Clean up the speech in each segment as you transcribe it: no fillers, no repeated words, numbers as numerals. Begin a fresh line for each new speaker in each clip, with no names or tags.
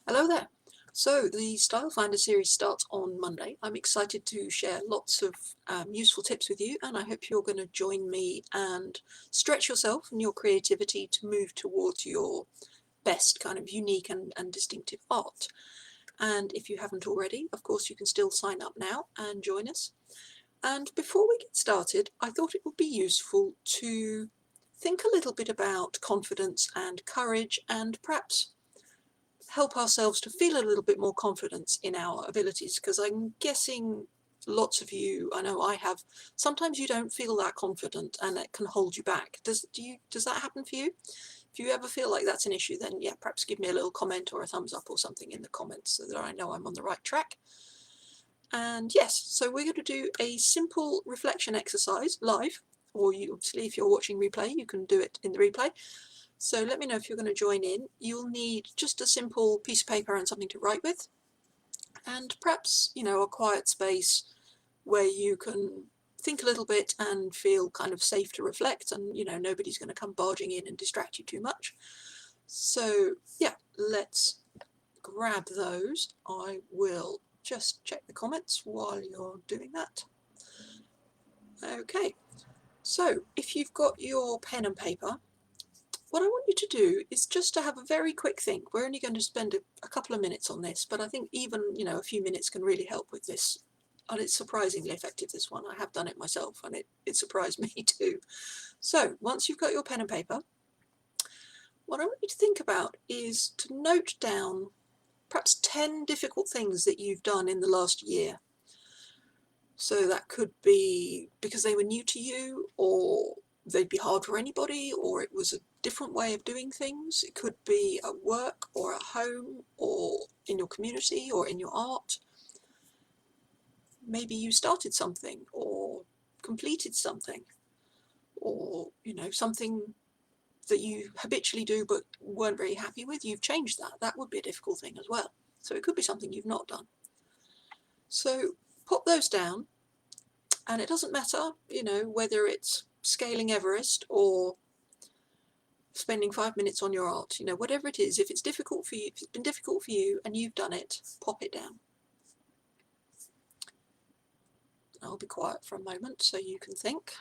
Hello there. So the Stylefinder series starts on Monday. I'm excited to share lots of useful tips with you, and I hope you're going to join me and stretch yourself and your creativity to move towards your best kind of unique and distinctive art. And if you haven't already, of course, you can still sign up now and join us. And before we get started, I thought it would be useful to think a little bit about confidence and courage, and perhaps help ourselves to feel a little bit more confidence in our abilities, because I'm guessing lots of you, I know I have, sometimes you don't feel that confident and it can hold you back. Does that happen for you? If you ever feel like that's an issue, then yeah, perhaps give me a little comment or a thumbs up or something in the comments so that I know I'm on the right track. And yes, so we're going to do a simple reflection exercise live, or you obviously, if you're watching replay, you can do it in the replay. So let me know if you're going to join in. You'll need just a simple piece of paper and something to write with, and perhaps, a quiet space where you can think a little bit and feel kind of safe to reflect, and nobody's going to come barging in and distract you too much. So yeah, let's grab those. I will just check the comments while you're doing that. Okay, so if you've got your pen and paper, what I want you to do is just to have a very quick think. We're only going to spend a couple of minutes on this, but I think even, a few minutes can really help with this. And it's surprisingly effective, this one. I have done it myself, and it surprised me too. So once you've got your pen and paper, what I want you to think about is to note down perhaps 10 difficult things that you've done in the last year. So that could be because they were new to you, or they'd be hard for anybody, or it was a different way of doing things. It could be at work or at home or in your community or in your art. Maybe you started something or completed something, or something that you habitually do but weren't very happy with. You've changed that. That would be a difficult thing as well. So it could be something you've not done. So pop those down. And it doesn't matter, whether it's scaling Everest or spending 5 minutes on your art, whatever it is, if it's difficult for you, if it's been difficult for you and you've done it, pop it down. I'll be quiet for a moment so you can think.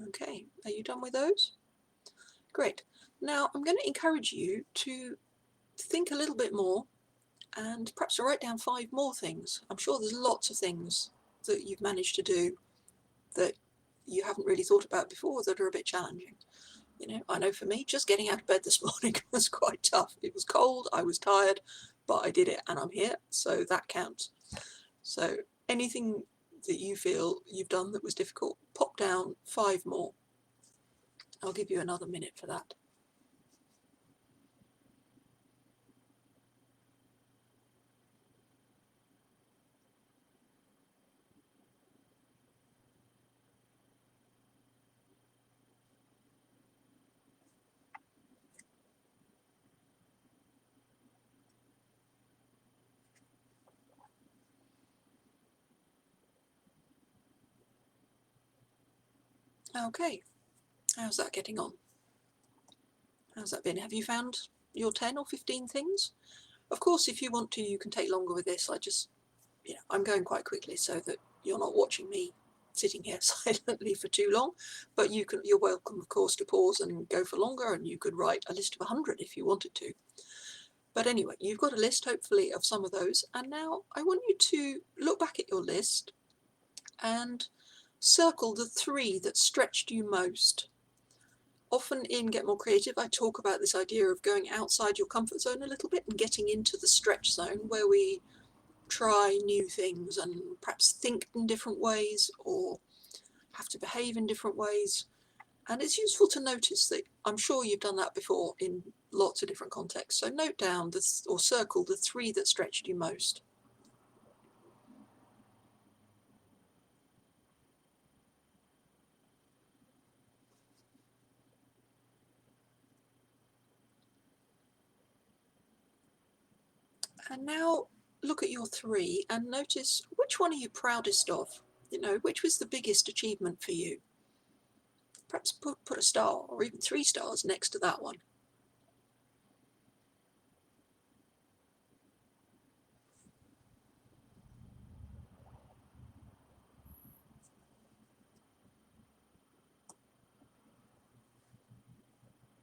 Okay, are you done with those? Great. Now I'm going to encourage you to think a little bit more and perhaps write down 5 more things. I'm sure there's lots of things that you've managed to do that you haven't really thought about before that are a bit challenging. I know for me, just getting out of bed this morning was quite tough. It was cold, I was tired, but I did it and I'm here, so that counts. So anything that you feel you've done that was difficult, pop down 5 more. I'll give you another minute for that. Okay, how's that getting on? How's that been? Have you found your 10 or 15 things? Of course, if you want to, you can take longer with this. I'm going quite quickly so that you're not watching me sitting here silently for too long, but you're welcome, of course, to pause and go for longer, and you could write a list of 100 if you wanted to. But anyway, you've got a list, hopefully, of some of those, and now I want you to look back at your list and circle the 3 that stretched you most. Often in Get More Creative, I talk about this idea of going outside your comfort zone a little bit and getting into the stretch zone, where we try new things and perhaps think in different ways or have to behave in different ways. And it's useful to notice that I'm sure you've done that before in lots of different contexts. So note down or circle the 3 that stretched you most. And now look at your three and notice which one are you proudest of? You know, which was the biggest achievement for you? Perhaps put a star or even 3 stars next to that one.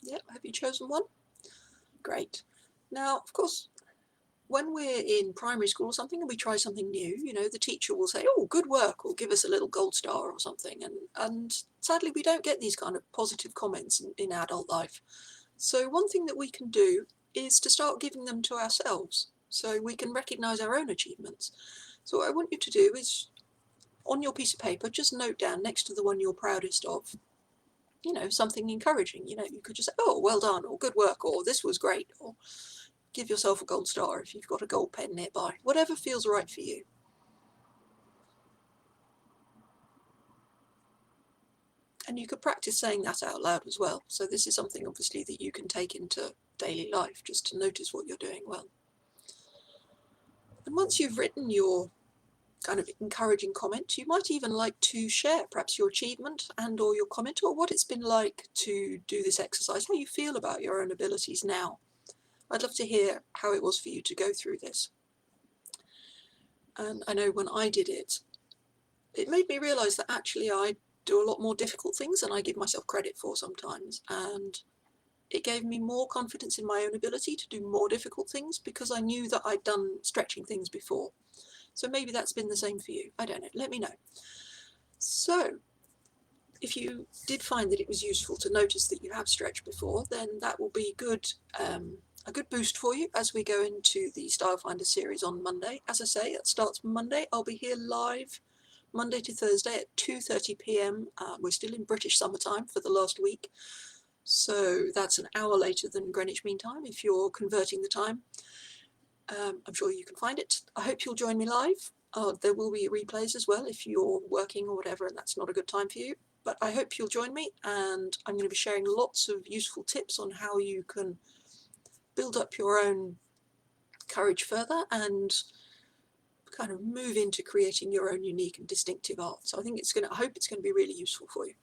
Yep, have you chosen one? Great. Now, of course, when we're in primary school or something and we try something new, you know, the teacher will say, oh, good work, or give us a little gold star or something. And sadly, we don't get these kind of positive comments in adult life. So one thing that we can do is to start giving them to ourselves so we can recognize our own achievements. So what I want you to do is, on your piece of paper, just note down next to the one you're proudest of, you know, something encouraging. You know, you could just say, oh, well done, or good work, or this was great, or give yourself a gold star if you've got a gold pen nearby. Whatever feels right for you. And you could practice saying that out loud as well. So this is something obviously that you can take into daily life, just to notice what you're doing well. And once you've written your kind of encouraging comment, you might even like to share perhaps your achievement and or your comment, or what it's been like to do this exercise, how you feel about your own abilities now. I'd love to hear how it was for you to go through this. And I know when I did it, it made me realise that actually I do a lot more difficult things than I give myself credit for sometimes. And it gave me more confidence in my own ability to do more difficult things because I knew that I'd done stretching things before. So maybe that's been the same for you. I don't know. Let me know. So if you did find that it was useful to notice that you have stretched before, then that will be good, a good boost for you as we go into the Stylefinder series on Monday. As I say, it starts Monday. I'll be here live Monday to Thursday at 2:30 p.m. We're still in British summertime for the last week, so that's an hour later than Greenwich Mean Time if you're converting the time. I'm sure you can find it. I hope you'll join me live. There will be replays as well if you're working or whatever and that's not a good time for you. But I hope you'll join me, and I'm going to be sharing lots of useful tips on how you can build up your own courage further and kind of move into creating your own unique and distinctive art. So I hope it's going to be really useful for you.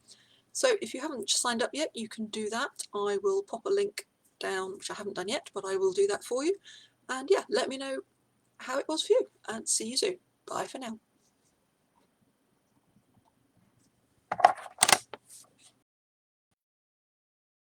So if you haven't signed up yet, you can do that. I will pop a link down, which I haven't done yet, but I will do that for you. And yeah, let me know how it was for you, and see you soon. Bye for now.